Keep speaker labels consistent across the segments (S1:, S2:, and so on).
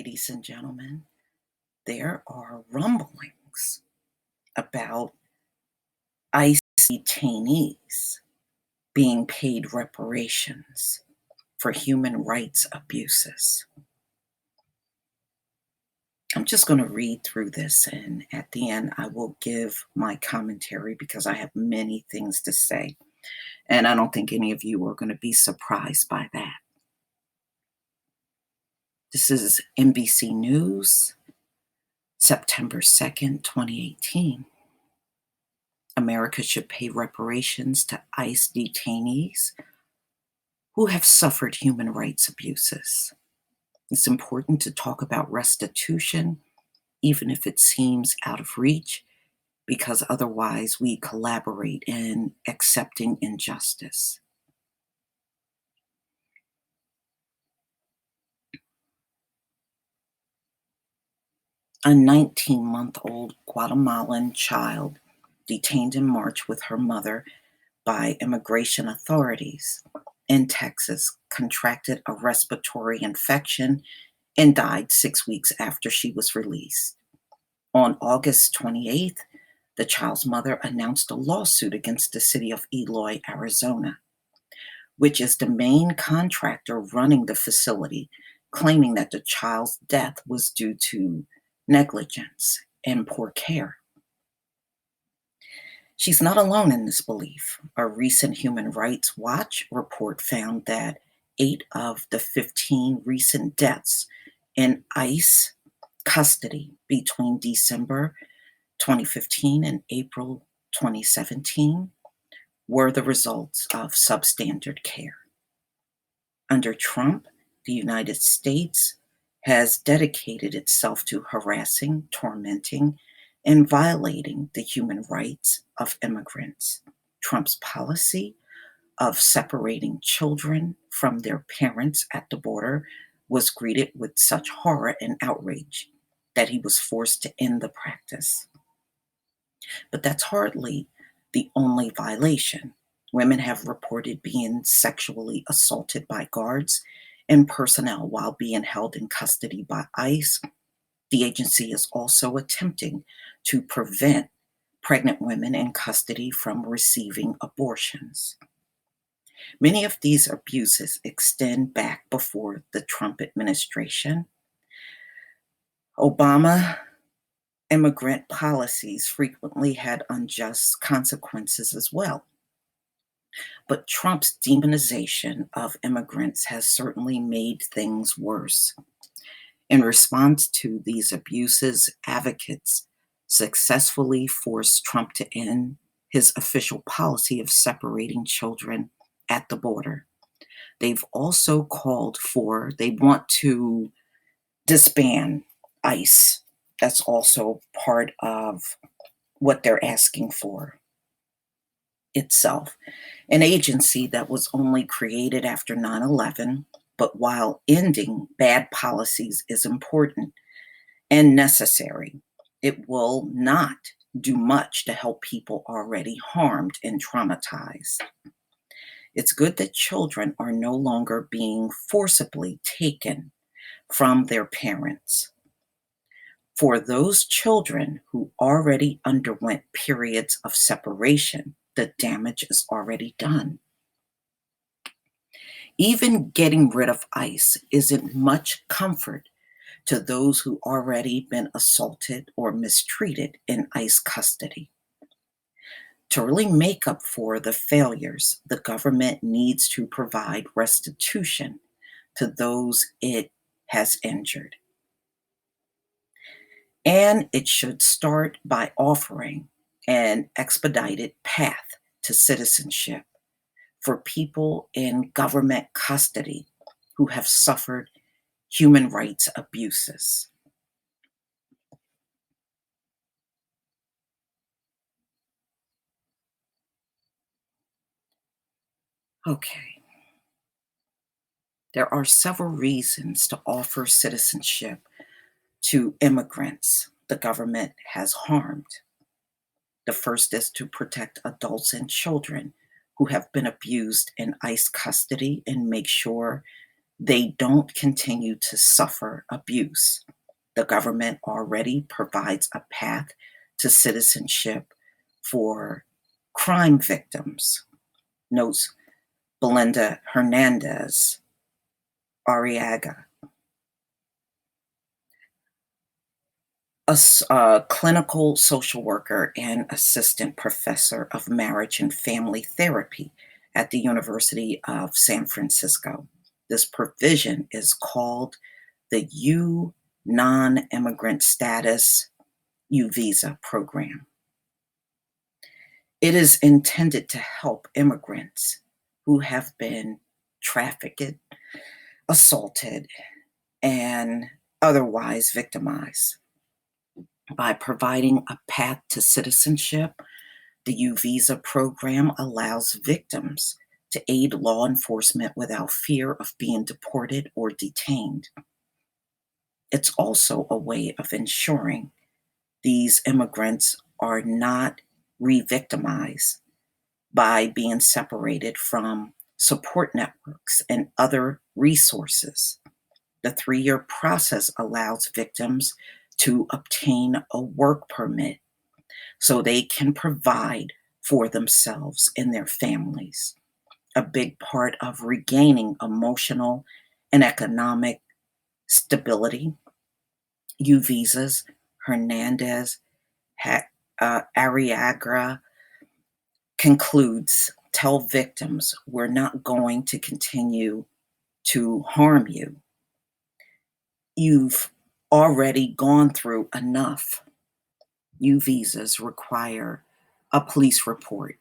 S1: ladies and gentlemen, there are rumblings about ICE detainees being paid reparations for human rights abuses. I'm just going to read through this, and at the end, I will give my commentary because I have many things to say. And I don't think any of you are going to be surprised by that. This is NBC News, September 2nd, 2018. America should pay reparations to ICE detainees who have suffered human rights abuses. It's important to talk about restitution, even if it seems out of reach, because otherwise we collaborate in accepting injustice. A 19-month-old Guatemalan child detained in March with her mother by immigration authorities in Texas contracted a respiratory infection and died 6 weeks after she was released. On August 28th, the child's mother announced a lawsuit against the city of Eloy, Arizona, which is the main contractor running the facility, claiming that the child's death was due to negligence and poor care. She's not alone in this belief. A recent Human Rights Watch report found that 8 of the 15 recent deaths in ICE custody between December 2015 and April 2017 were the results of substandard care. Under Trump, the United States has dedicated itself to harassing, tormenting, and violating the human rights of immigrants. Trump's policy of separating children from their parents at the border was greeted with such horror and outrage that he was forced to end the practice. But that's hardly the only violation. Women have reported being sexually assaulted by guards and personnel while being held in custody by ICE. The agency is also attempting to prevent pregnant women in custody from receiving abortions. Many of these abuses extend back before the Trump administration. Obama immigrant policies frequently had unjust consequences as well. But Trump's demonization of immigrants has certainly made things worse. In response to these abuses, advocates successfully forced Trump to end his official policy of separating children at the border. They've also they want to disband ICE. That's also part of what they're asking for itself. An agency that was only created after 9/11, but while ending bad policies is important and necessary, it will not do much to help people already harmed and traumatized. It's good that children are no longer being forcibly taken from their parents. For those children who already underwent periods of separation, the damage is already done. Even getting rid of ICE isn't much comfort to those who already been assaulted or mistreated in ICE custody. To really make up for the failures, the government needs to provide restitution to those it has injured. And it should start by offering an expedited path to citizenship for people in government custody who have suffered human rights abuses. Okay. There are several reasons to offer citizenship to immigrants the government has harmed. The first is to protect adults and children who have been abused in ICE custody and make sure they don't continue to suffer abuse. The government already provides a path to citizenship for crime victims, notes Belinda Hernandez Arriaga, a clinical social worker and assistant professor of marriage and family therapy at the University of San Francisco. This provision is called the U Non Immigrant Status U Visa program. It is intended to help immigrants who have been trafficked, assaulted, and otherwise victimized. By providing a path to citizenship, the U Visa program allows victims to aid law enforcement without fear of being deported or detained. It's also a way of ensuring these immigrants are not re victimized by being separated from support networks and other resources. The 3-year process allows victims to obtain a work permit so they can provide for themselves and their families. A big part of regaining emotional and economic stability. U visas, Hernandez Arriaga concludes, tell victims, we're not going to continue to harm you. You've already gone through enough. U visas require a police report,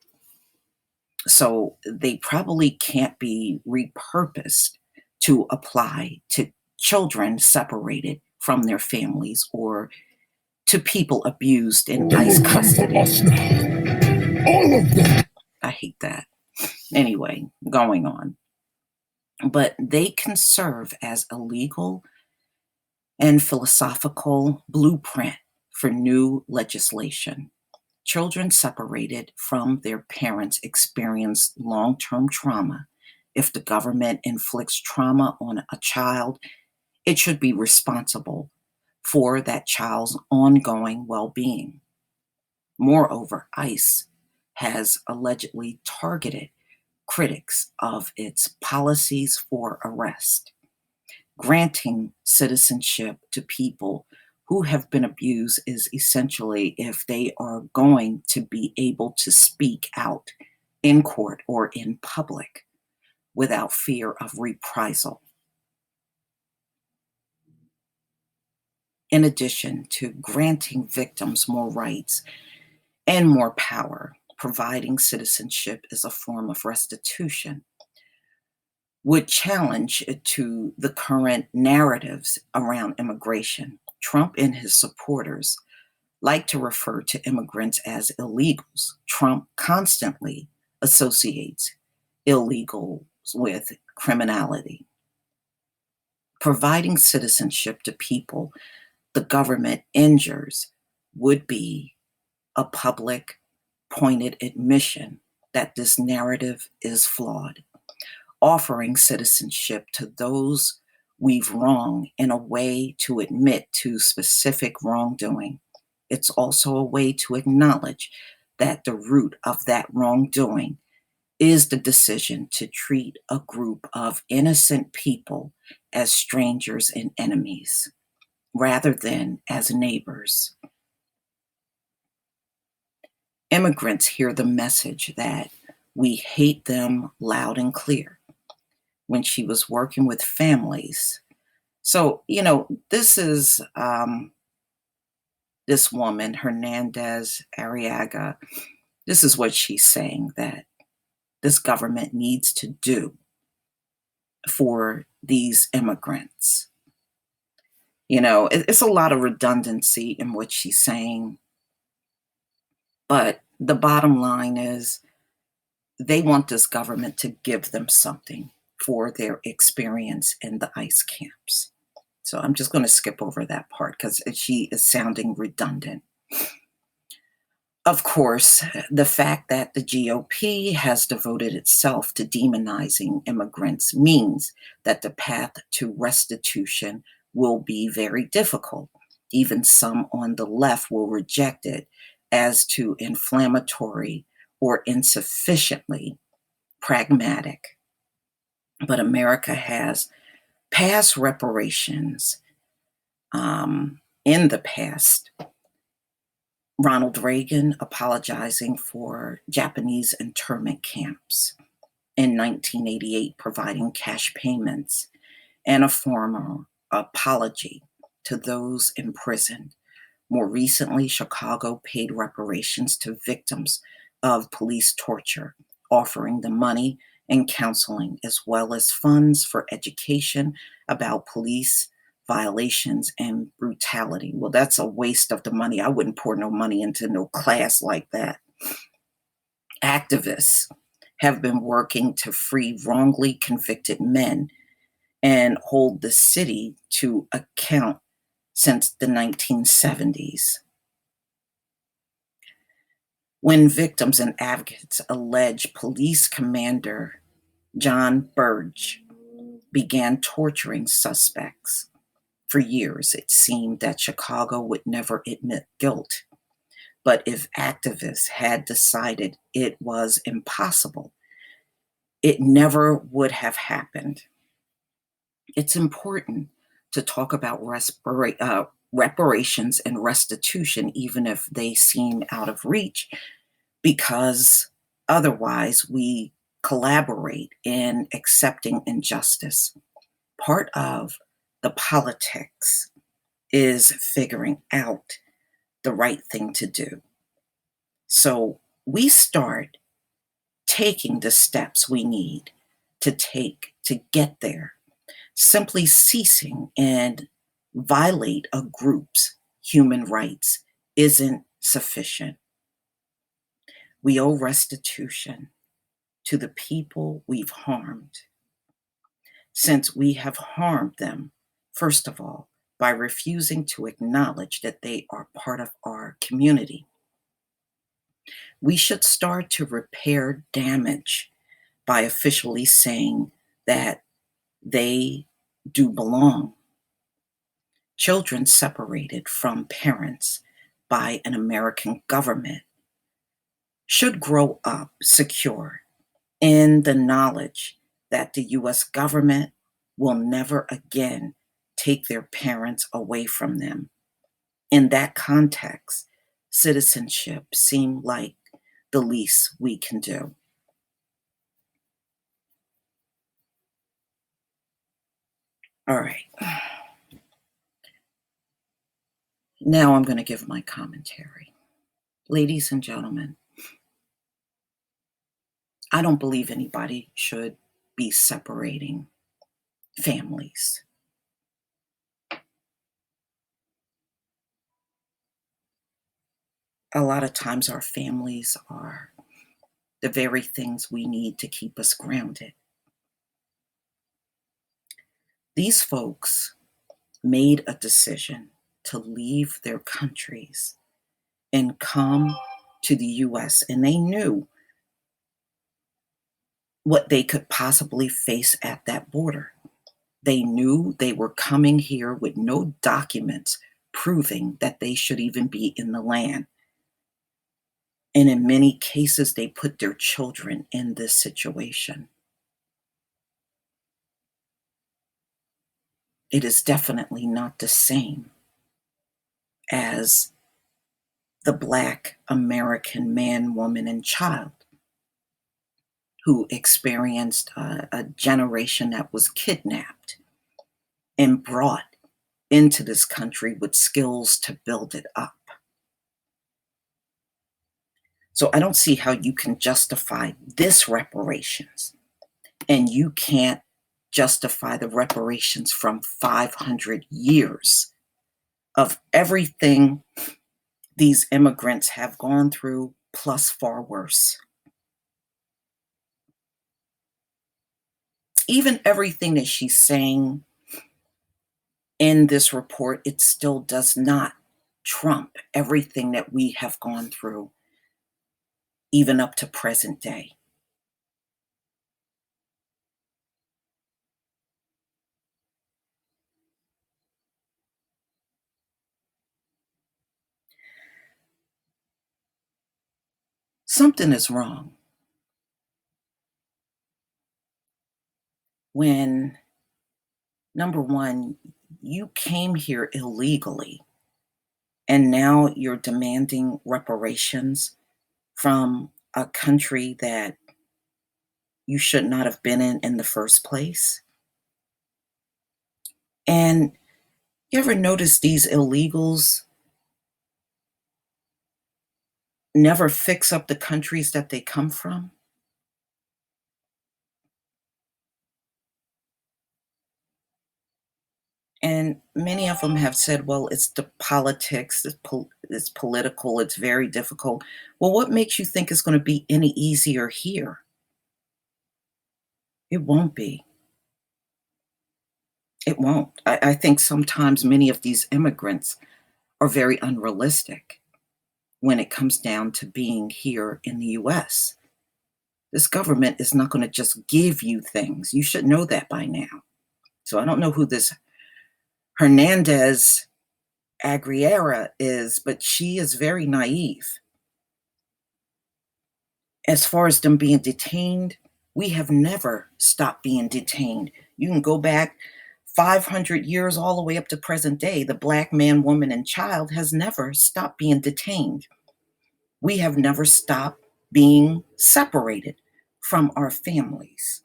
S1: so they probably can't be repurposed to apply to children separated from their families or to people abused in ICE custody. All of them. I hate that. Anyway, going on. But they can serve as a legal and philosophical blueprint for new legislation. Children separated from their parents experience long term trauma. If the government inflicts trauma on a child, it should be responsible for that child's ongoing well being. Moreover, ICE has allegedly targeted critics of its policies for arrest. Granting citizenship to people who have been abused is essentially if they are going to be able to speak out in court or in public without fear of reprisal. In addition to granting victims more rights and more power, providing citizenship is a form of restitution, would challenge to the current narratives around immigration. Trump and his supporters like to refer to immigrants as illegals. Trump constantly associates illegals with criminality. Providing citizenship to people the government injures would be a public, pointed admission that this narrative is flawed. Offering citizenship to those we've wronged in a way to admit to specific wrongdoing. It's also a way to acknowledge that the root of that wrongdoing is the decision to treat a group of innocent people as strangers and enemies, rather than as neighbors. Immigrants hear the message that we hate them loud and clear when she was working with families. So, this is this woman, Hernandez Arriaga. This is what she's saying that this government needs to do for these immigrants. It's a lot of redundancy in what she's saying. But the bottom line is they want this government to give them something for their experience in the ICE camps. So I'm just going to skip over that part because she is sounding redundant. Of course, the fact that the GOP has devoted itself to demonizing immigrants means that the path to restitution will be very difficult. Even some on the left will reject it as too inflammatory or insufficiently pragmatic. But America has past reparations in the past. Ronald Reagan apologizing for Japanese internment camps in 1988, providing cash payments and a formal apology to those imprisoned. More recently, Chicago paid reparations to victims of police torture, offering them money and counseling, as well as funds for education about police violations and brutality. Well, that's a waste of the money. I wouldn't pour no money into no class like that. Activists have been working to free wrongly convicted men and hold the city to account since the 1970s. When victims and advocates allege police commander John Burge began torturing suspects, for years it seemed that Chicago would never admit guilt. But if activists had decided it was impossible, it never would have happened. It's important to talk about reparations and restitution, even if they seem out of reach, because otherwise we collaborate in accepting injustice. Part of the politics is figuring out the right thing to do. So we start taking the steps we need to take to get there. Simply ceasing and violate a group's human rights isn't sufficient. We owe restitution to the people we've harmed, since we have harmed them, first of all, by refusing to acknowledge that they are part of our community. We should start to repair damage by officially saying that they do belong. Children separated from parents by an American government should grow up secure in the knowledge that the US government will never again take their parents away from them. In that context, citizenship seemed like the least we can do. All right. Now I'm going to give my commentary. Ladies and gentlemen, I don't believe anybody should be separating families. A lot of times, our families are the very things we need to keep us grounded. These folks made a decision to leave their countries and come to the US, and they knew what they could possibly face at that border. They knew they were coming here with no documents proving that they should even be in the land. And in many cases, they put their children in this situation. It is definitely not the same as the Black American man, woman, and child who experienced a generation that was kidnapped and brought into this country with skills to build it up. So I don't see how you can justify this reparations and you can't justify the reparations from 500 years of everything these immigrants have gone through, plus far worse. Even everything that she's saying in this report, it still does not trump everything that we have gone through even up to present day. Something is wrong when, number one, you came here illegally and now you're demanding reparations from a country that you should not have been in the first place. And you ever notice these illegals never fix up the countries that they come from? And many of them have said, well, it's the politics, it's political, it's very difficult. Well, what makes you think it's going to be any easier here? It won't be. It won't. I think sometimes many of these immigrants are very unrealistic when it comes down to being here in the US. This government is not going to just give you things. You should know that by now. So I don't know who this Hernandez Agriera is, but she is very naive. As far as them being detained, we have never stopped being detained. You can go back 500 years all the way up to present day. The black man, woman, and child has never stopped being detained. We have never stopped being separated from our families.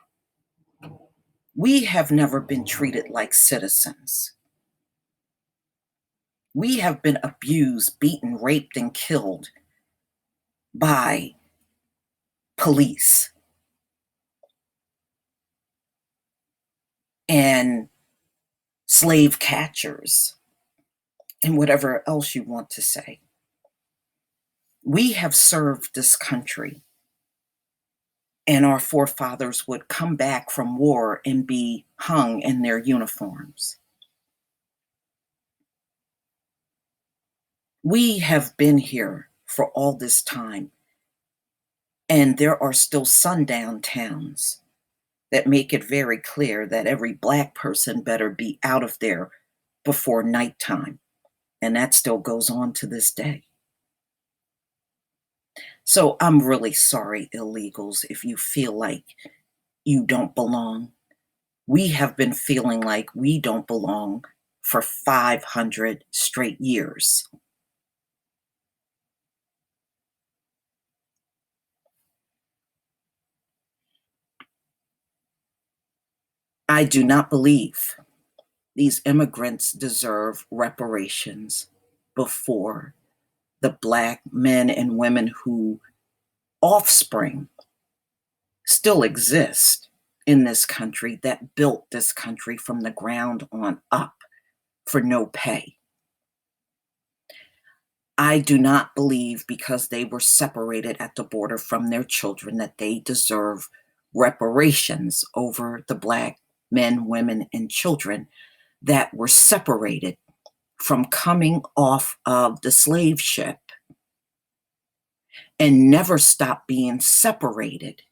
S1: We have never been treated like citizens. We have been abused, beaten, raped, and killed by police and slave catchers and whatever else you want to say. We have served this country, and our forefathers would come back from war and be hung in their uniforms. We have been here for all this time, and there are still sundown towns that make it very clear that every black person better be out of there before nighttime. And that still goes on to this day. So I'm really sorry, illegals, if you feel like you don't belong. We have been feeling like we don't belong for 500 straight years. I do not believe these immigrants deserve reparations before the black men and women who offspring still exist in this country that built this country from the ground on up for no pay. I do not believe because they were separated at the border from their children that they deserve reparations over the black men, women, and children that were separated from coming off of the slave ship and never stop being separated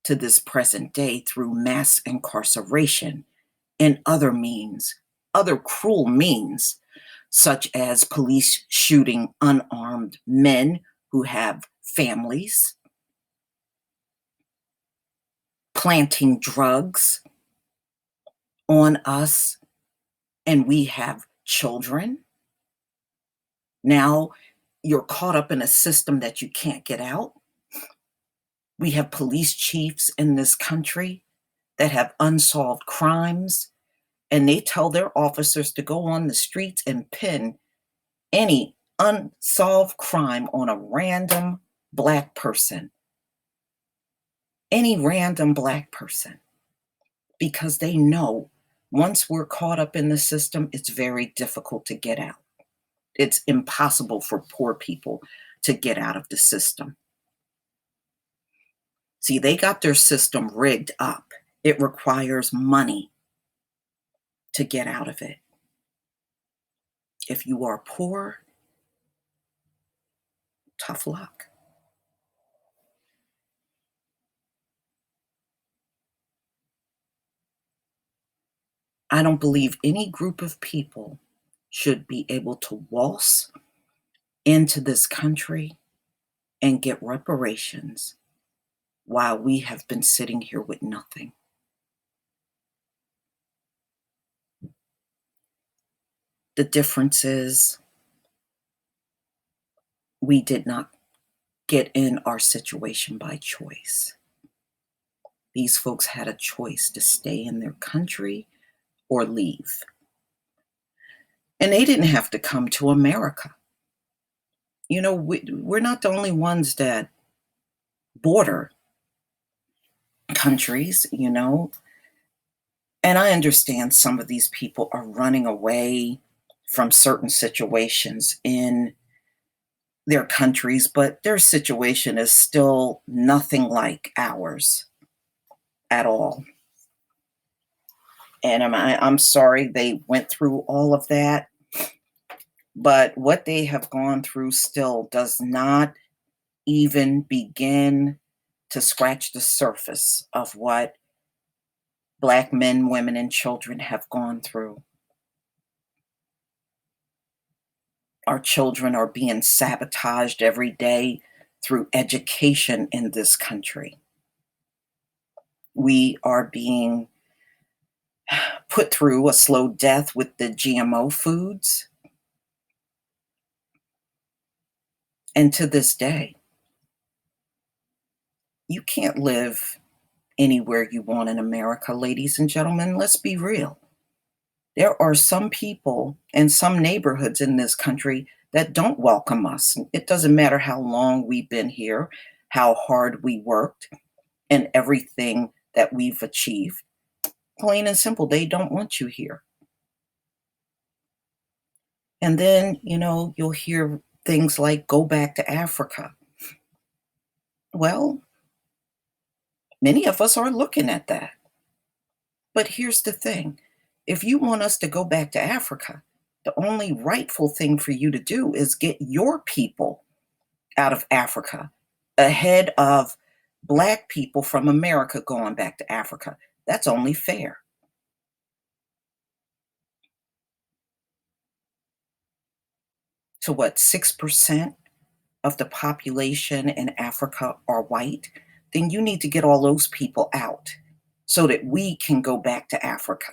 S1: to this present day through mass incarceration and other means, other cruel means, such as police shooting unarmed men who have families, planting drugs on us, and we have children. Now you're caught up in a system that you can't get out. We have police chiefs in this country that have unsolved crimes, and they tell their officers to go on the streets and pin any unsolved crime on a random black person, any random black person, because they know once we're caught up in the system, it's very difficult to get out. It's impossible for poor people to get out of the system. See, they got their system rigged up. It requires money to get out of it. If you are poor, tough luck. I don't believe any group of people should be able to waltz into this country and get reparations while we have been sitting here with nothing. The difference is we did not get in our situation by choice. These folks had a choice to stay in their country or leave. And they didn't have to come to America. We're not the only ones that border countries. And I understand some of these people are running away from certain situations in their countries, but their situation is still nothing like ours at all. And I'm sorry they went through all of that, but what they have gone through still does not even begin to scratch the surface of what Black men, women, and children have gone through. Our children are being sabotaged every day through education in this country. We are being put through a slow death with the GMO foods. And to this day, you can't live anywhere you want in America, ladies and gentlemen. Let's be real. There are some people and some neighborhoods in this country that don't welcome us. It doesn't matter how long we've been here, how hard we worked, and everything that we've achieved. Plain and simple, they don't want you here. And then, you'll hear things like go back to Africa. Well, many of us are looking at that. But here's the thing. If you want us to go back to Africa, the only rightful thing for you to do is get your people out of Africa ahead of Black people from America going back to Africa. That's only fair. So what, 6% of the population in Africa are white? Then you need to get all those people out so that we can go back to Africa.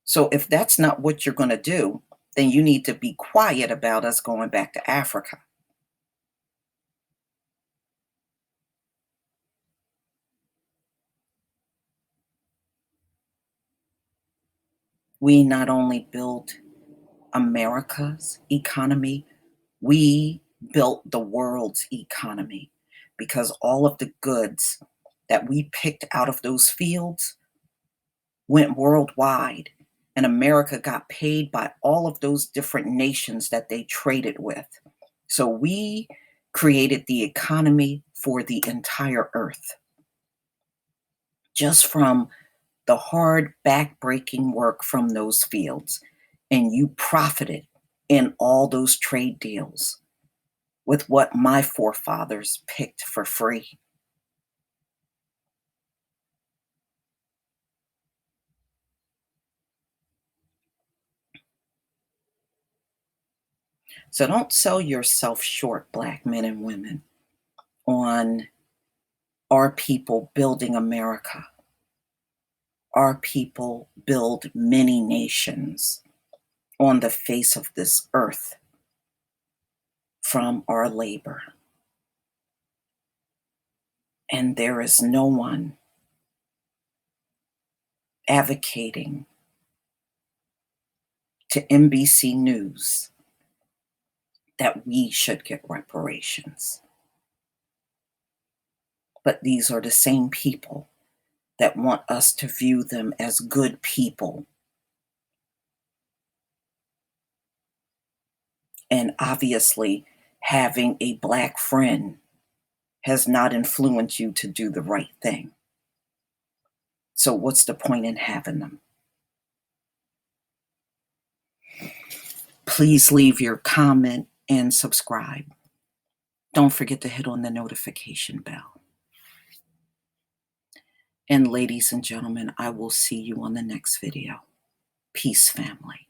S1: So if that's not what you're going to do, then you need to be quiet about us going back to Africa. We not only built America's economy, we built the world's economy because all of the goods that we picked out of those fields went worldwide, and America got paid by all of those different nations that they traded with. So we created the economy for the entire earth just from the hard back-breaking work from those fields. And you profited in all those trade deals with what my forefathers picked for free. So don't sell yourself short, Black men and women, on our people building America. Our people build many nations on the face of this earth from our labor. And there is no one advocating to NBC News that we should get reparations. But these are the same people that want us to view them as good people. And obviously, having a Black friend has not influenced you to do the right thing. So what's the point in having them? Please leave your comment and subscribe. Don't forget to hit on the notification bell. And ladies and gentlemen, I will see you on the next video. Peace, family.